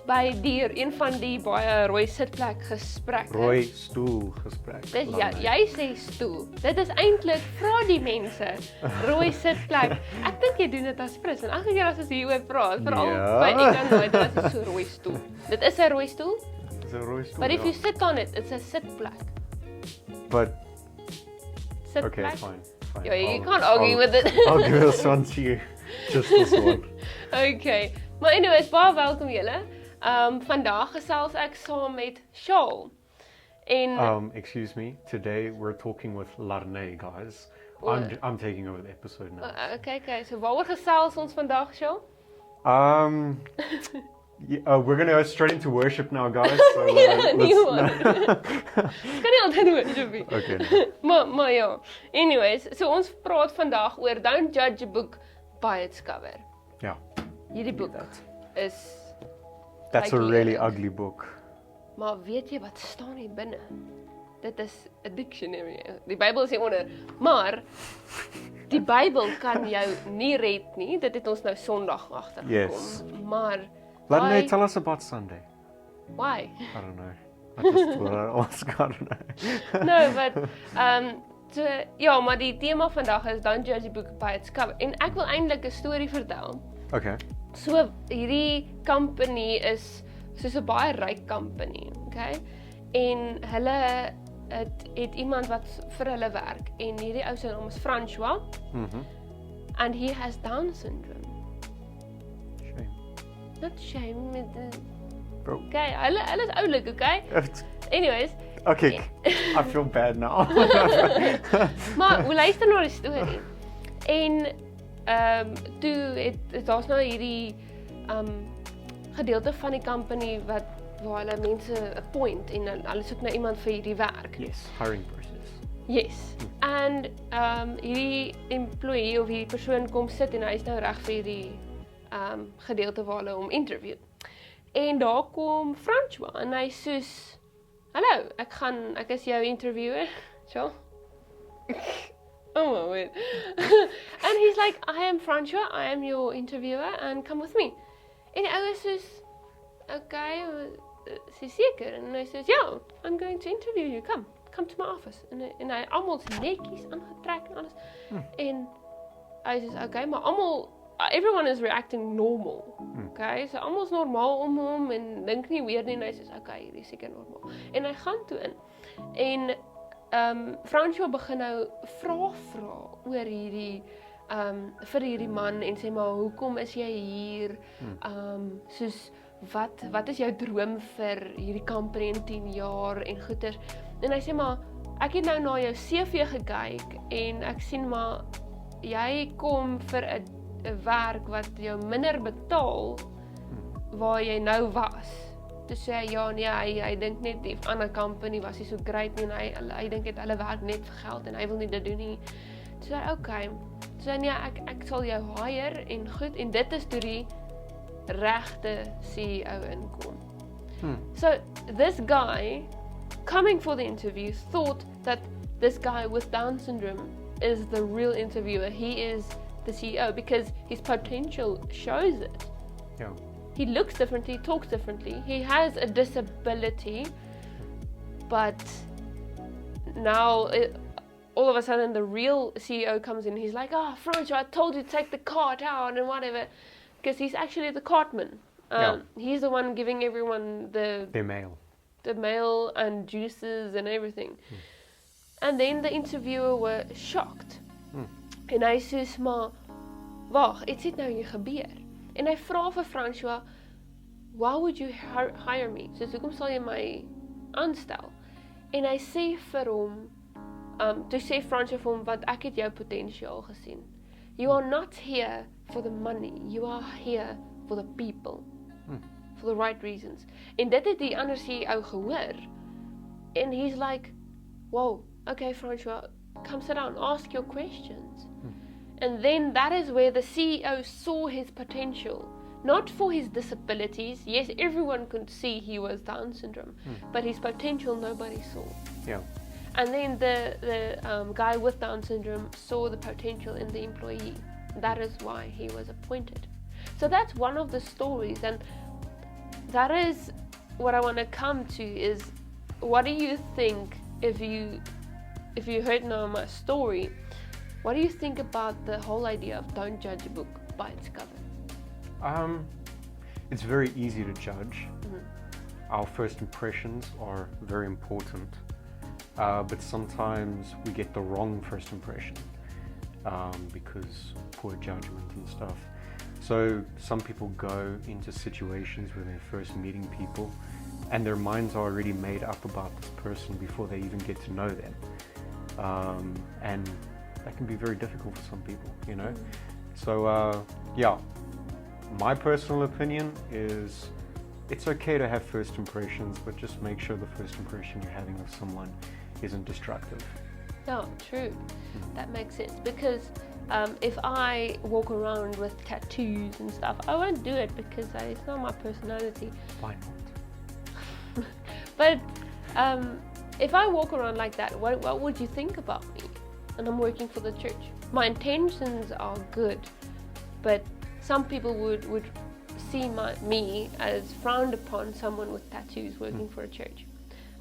by een van die baie Rooisitplek gesprekke. Rooistoel gesprek. Dis jy sê stoel. Dit is eintlik vra die mense. Rooisitplek. Ek dink jy doen dit as prins en elke keer as ons hieroor praat, veral by England, dan is dit so rooi stoel. Dit is 'n rooi stoel. Dis 'n rooi stoel. But if you sit on it, it's a sitplek. But Sitplek. okay, fine. Yeah, you can't argue with it. I'll give this one to you. Just this one. Okay. Maar anyways, baie welkom julle. Vandag gesels ek saam met Shaal. En Excuse me. Today we're talking with Larne, guys. I'm taking over the episode now. Okay. So waaroor gesels ons vandag, Shaal? We're gonna go straight into worship now, guys. So, Kan nie altyd worship nie. Okay. Maar ja. Anyways, so ons praat vandag oor Don't Judge a Book by its cover. Yeah. Hierdie boek is That's a really ugly book. Maar weet jy wat staan hier binne? Dit is 'n dictionary. Die Bybel sê onder, maar die Bybel kan jou nie red nie. Dit het ons nou Sondag agtergekom. Yes. Maar Larne, tell us about Sunday. Why? I don't know. I just thought I'd ask. I don't know. No, but so ja, maar die tema vandag is Don't Judge a Book by its cover. En ek wil eintlik 'n storie vertel. Okay. So hierdie company is soos 'n baie ryk company, okay? En hulle het iemand wat vir hulle werk en hierdie ou se naam is François. And he has Down syndrome. Shame. Not shame. Bro. Okay, hulle is oulik, okay? Anyways. Okay, I feel bad now. Maar hoe luister na die storie. En toe daar's nou hierdie gedeelte van die company waar hulle mense appoint en hulle soek na iemand vir hierdie werk. Yes, hiring process. Yes. And hierdie employee of hierdie persoon kom sit en hy is nou reg vir hierdie gedeelte waar hulle hom interview. En daar kom François en hy soos, hallo, ek is jou interviewer. So. Oh my word. And he's like, I am François, I am your interviewer and come with me. En die ou is soos, okay, sy seker. En hy soos, yeah, I'm going to interview you, come to my office. En hy almal netjies aangetrek en alles. En hy soos, okay, maar everyone is reacting normal. Okay, so almal is normaal om hom en dink nie weer nie en hy soos, okay, hierdie is seker normaal. En hy gaan toe in. En François begin nou vra oor hierdie vir hierdie man en sê maar hoekom is jy hier? Soos wat is jou droom vir hierdie company in 10 jaar en goeters. En hy sê maar ek het nou na jou CV gekyk en ek sien maar jy kom vir 'n werk wat jou minder betaal waar jy nou was. Toe sê hy ja nee, hy dink net die ander company was nie so great nie en hy dink dit hulle werk net vir geld en hy wil nie dit doen nie. Toe sê hy okay. Toe sê hy nee, ek sal jou hire en goed en dit is toe die regte CEO inkom. So this guy coming for the interview thought that this guy with Down syndrome is the real interviewer. He is the CEO because his potential shows it. Yeah. He looks differently, talks differently. He has a disability, but now all of a sudden the real CEO comes in. He's like, François, I told you to take the cart out and whatever, because he's actually the cartman. He's the one giving everyone the mail and juices and everything. And then the interviewer were shocked. En hy sê maar, wag, iets het nou hier gebeur. En hy vra vir François, why would you hire me? So hoekom sal jy my aanstel? En hy sê vir hom, toe sê François vir hom, want ek het jou potensiaal gesien. You are not here for the money, you are here for the people. For the right reasons. En dit het die ander CEO gehoor. En he's like, whoa, okay François, come sit down, ask your questions. And then that is where the CEO saw his potential. Not for his disabilities. Yes, everyone could see he was Down syndrome. But his potential nobody saw. Yeah. And then the guy with Down syndrome saw the potential in the employee. That is why he was appointed. So that's one of the stories. And that is what I want to come to is, what do you think if you heard now my story, what do you think about the whole idea of don't judge a book by its cover? It's very easy to judge. Our first impressions are very important, but sometimes we get the wrong first impression because poor judgment and stuff. So some people go into situations where they're first meeting people and their minds are already made up about this person before they even get to know them. And that can be very difficult for some people, you know. So yeah, my personal opinion is it's okay to have first impressions, but just make sure the first impression you're having of someone isn't destructive. Yeah, true. That makes sense, because if I walk around with tattoos and stuff, I won't do it because it's not my personality. Why not? But if I walk around like that, what would you think about me? And I'm working for the church. My intentions are good, but some people would see me as frowned upon, someone with tattoos working for a church.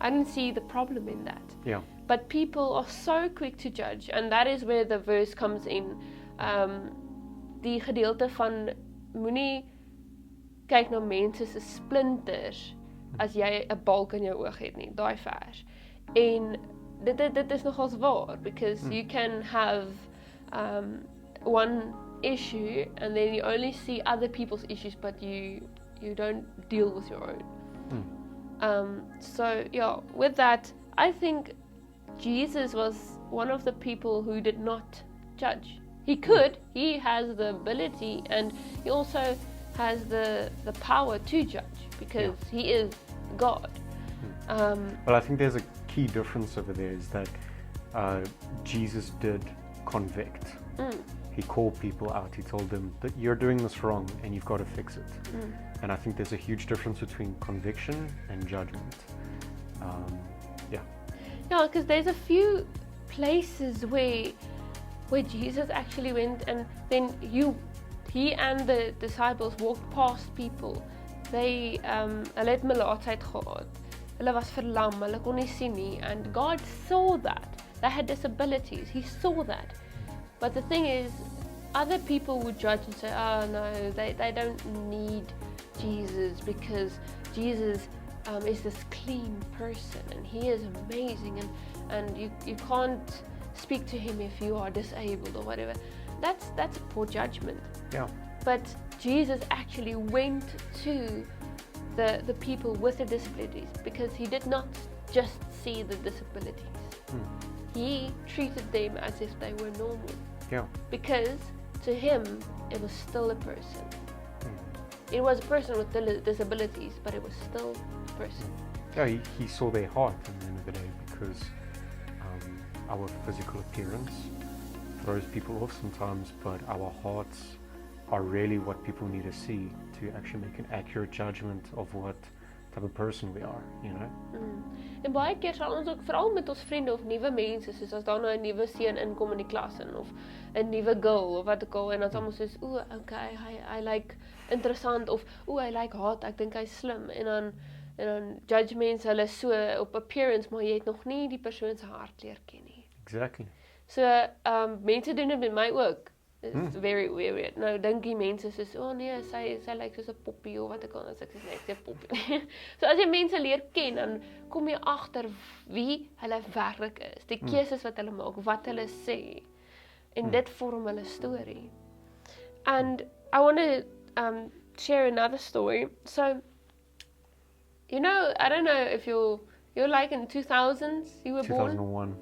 I didn't see the problem in that. Yeah. But people are so quick to judge, and that is where the verse comes in. Die gedeelte van moenie kyk na mense se splinters as jy 'n balk in jou oog het nie, daai vers. En dit is nogals waar, because you can have one issue and then you only see other people's issues, but you don't deal with your own. So yeah, with that, I think Jesus was one of the people who did not judge. He could, he has the ability, and he also has the power to judge, because he is God. Well, I think there's a key difference over there, is that Jesus did convict. He called people out. He told them that you're doing this wrong and you've got to fix it. And I think there's a huge difference between conviction and judgment. Yeah, because there's a few places where Jesus actually went, and then he and the disciples walked past people. They hulle het melaatsheid gehad. Hulle was verlam, hulle kon nie sien nie, and God saw that. They had disabilities. He saw that. But the thing is, other people would judge and say, oh no, they don't need Jesus, because Jesus is this clean person and he is amazing, and you can't speak to him if you are disabled or whatever. That's poor judgment. Yeah. But Jesus actually went to the people with the disabilities, because he did not just see the disabilities. He treated them as if they were normal. Yeah. Because to him, it was still a person. It was a person with disabilities, but it was still a person. Yeah, he saw their heart at the end of the day, because our physical appearance throws people off sometimes, but our hearts are really what people need to see to actually make an accurate judgment of what type of person we are, you know. En baie keer sal ons ook, veral met ons vriende of nuwe mense, soos as daar nou 'n nuwe seun inkom in die klas in, of 'n nuwe girl of wat ook al, en dan almal soos, okay, hy lyk interessant, of hy lyk hot, ek dink hy's slim, en dan judge mense hulle so op appearance, maar jy het nog nie die persoon se hart leer ken nie. Exactly. So mense doen dit met my ook. It's very weird. Nou dink die mense soos, nee, sy lyk soos 'n poppie of wat ek al, as ek sê ek 'n poppie. So as jy mense leer ken, dan kom jy agter wie hulle werklik is, die keuses wat hulle maak, wat hulle sê, en dit vorm hulle storie. And I want to share another story. So, you know, I don't know if you're like in 2000s, you were 2001. born?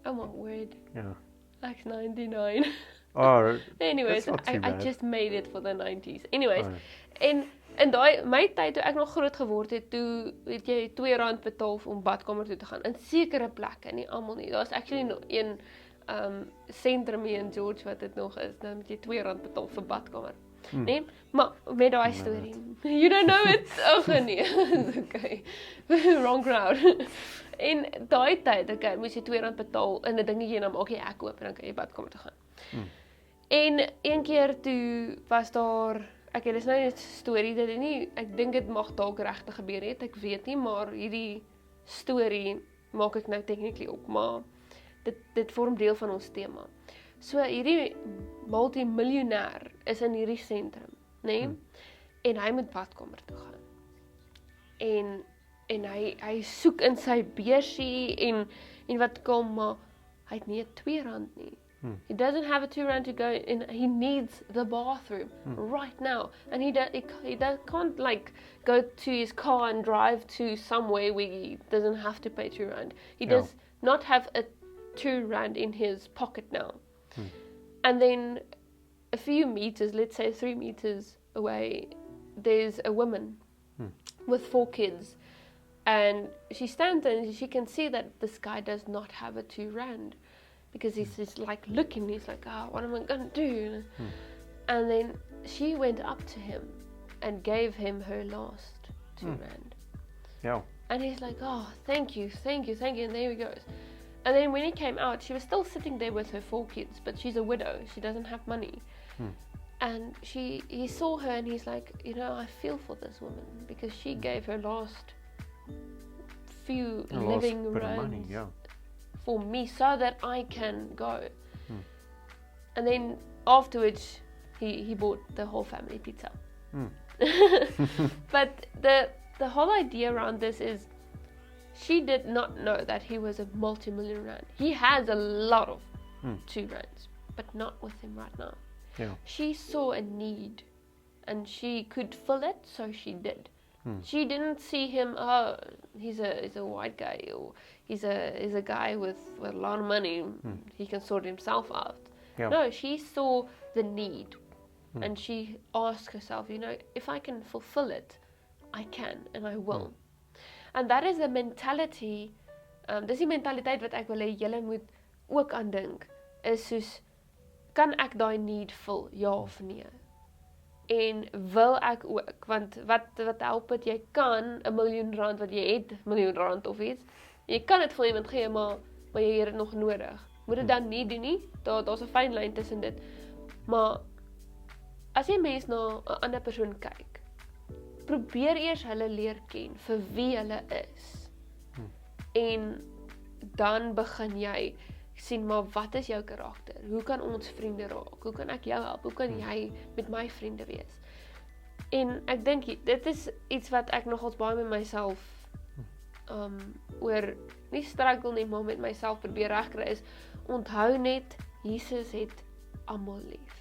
Oh my word. Yeah. Like 99. Oh, anyways, that's not too I bad. just made it for the 90s. Anyways, en in my tyd toe ek nog groot geword het, toe het jy R2 betaal om badkamer toe te gaan. In sekere plekke, nie almal nie. Daar's actually nog een sentrum hier in George wat dit nog is, dan moet jy R2 betaal vir badkamer. Nee, maar met daai storie. You don't know it? Nee. Okay. Wrong crowd. En daai tyd, okay, moes jy R2 betaal in 'n dingetjie, en dan maak jy ek oop en dan kan jy badkamer toe gaan. En een keer toe was daar okay, dis nou net 'n storie dat ek dink dit mag dalk regtig gebeur het, ek weet nie, maar hierdie storie maak ek nou technically op, maar dit vorm deel van ons tema. So hierdie multimiljonair is in hierdie sentrum, né? En hy moet badkamer toe gaan. En hy soek in sy beursie en wat kom, maar hy het nie 'n R2 nie. He doesn't have a R2 to go and he needs the bathroom right now. And he can't like go to his car and drive to somewhere where he doesn't have to pay R2. He does not have a R2 in his pocket now. And then a few meters, let's say 3 meters away, there's a woman with 4 kids. And she stands there and she can see that this guy does not have a R2. Because he's just like looking, he's like, what am I going to do? And then she went up to him and gave him her last R2. Yeah. And he's like, thank you. And there he goes. And then when he came out, she was still sitting there with her 4 kids, but she's a widow, she doesn't have money. And he saw her and he's like, I feel for this woman because she gave her last few living rands for me so that I can go. And then afterwards he bought the whole family pizza. But the whole idea around this is she did not know that he was a multi-million rand. He has a lot of R2, but not with him right now. Yeah. She saw a need and she could fill it, so she did. She didn't see him, he's a white guy, or he's a guy with a lot of money, he can sort himself out. Yeah. No, she saw the need and she asked herself, if I can fulfill it, I can and I will. And that is the mentality, dis die mentaliteit wat ek wil hê julle moet ook aan dink, is soos, kan ek daai need vul, ja of nee? En wil ek ook, want wat help het, jy kan R1 miljoen, wat jy het R1 miljoen of iets, jy kan dit vir iemand gee, maar jy het dit nog nodig. Moet dit dan nie doen nie, daar's 'n fyn lyn tussen dit. Maar as jy mens na 'n ander persoon kyk, probeer eers hulle leer ken vir wie hulle is. En dan begin jy sien, maar wat is jou karakter? Hoe kan ons vriende raak? Hoe kan ek jou help? Hoe kan jy met my vriende wees? En ek dink dit is iets wat ek nogals baie met myself oor nie struggle nie, maar met myself probeer regkry is, onthou net Jesus het almal lief.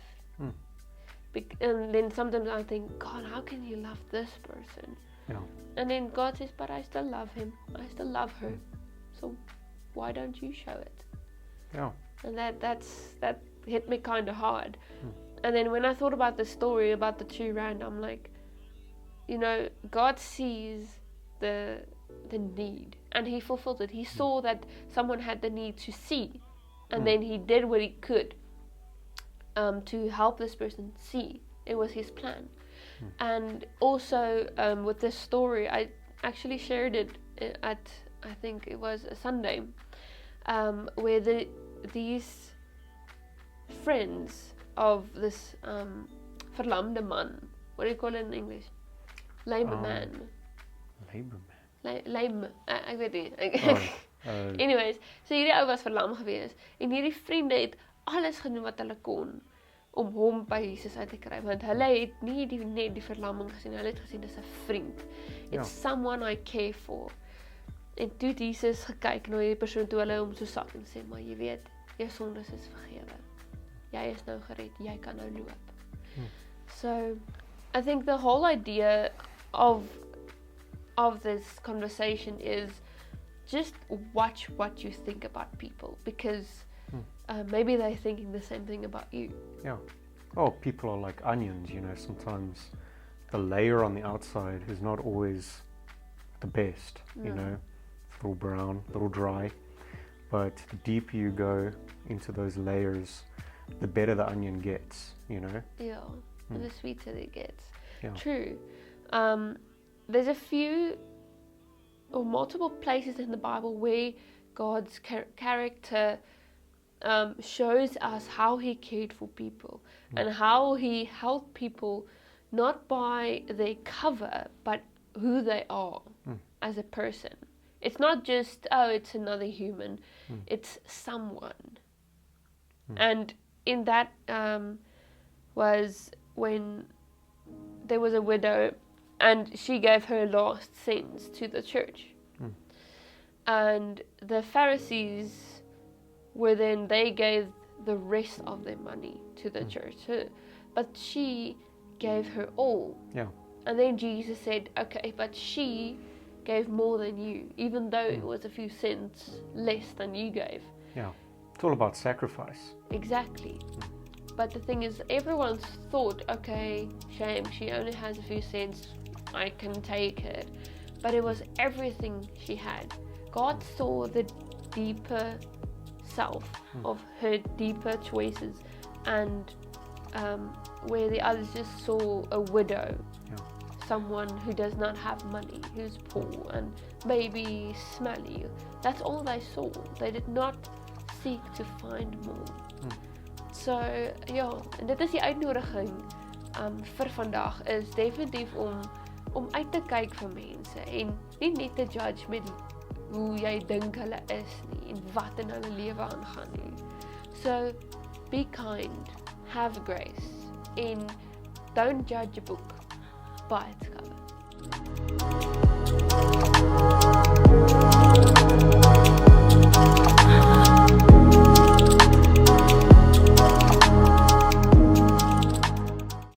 And then sometimes I think, God, how can you love this person? Yeah. And then God says, but I still love him. I still love her. So why don't you show it? Yeah. And that hit me kind of hard. And then when I thought about the story about the R2, I'm like, God sees the need and he fulfilled it. He saw that someone had the need to see, and then he did what he could to help this person see. It was his plan. And also with this story, I actually shared it at, I think it was a Sunday, where these friends of this verlamde man, what do you call it in English? Lame man. Lame, ek weet nie. Anyways, so hierdie ou was verlam gewees en hierdie vriende het alles gedoen wat hulle kon om hom by Jesus uit te kry, want hulle het nie net die verlamming gesien, hulle het gesien dis 'n vriend. It's someone I care for. En toe het Jesus gekyk na hierdie persoon, toe hulle hom so sak en sê, maar jy weet, jou sondes is vergewe. Jy is nou gered, jy kan nou loop. So, I think the whole idea of this conversation is just watch what you think about people, because maybe they're thinking the same thing about you. Yeah. Oh, people are like onions, sometimes the layer on the outside is not always the best, It's a little brown, a little dry, but the deeper you go into those layers, the better the onion gets, Yeah, the sweeter it gets. Yeah. True. There's a few or multiple places in the Bible where God's character shows us how he cared for people and how he helped people not by their cover, but who they are as a person. It's not just, oh, it's another human. It's someone. And in that was when there was a widow and she gave her last cents to the church. And the Pharisees they gave the rest of their money to the church. But she gave her all. Yeah. And then Jesus said, okay, but she gave more than you, even though it was a few cents less than you gave. Yeah. It's all about sacrifice. Exactly. But the thing is, everyone's thought, okay, shame, she only has a few cents, I can take it. But it was everything she had. God saw the deeper self of her deeper choices, and where the others just saw a widow, someone who does not have money, who's poor and maybe smelly. That's all they saw. They did not seek to find more. So ja, en dit is die uitnodiging vir vandag is definitief om uit te kyk vir mense en nie net te judge met hoe jy dink hulle is nie en wat in hulle lewe aangaan nie. So be kind, have grace and don't judge a book by its cover.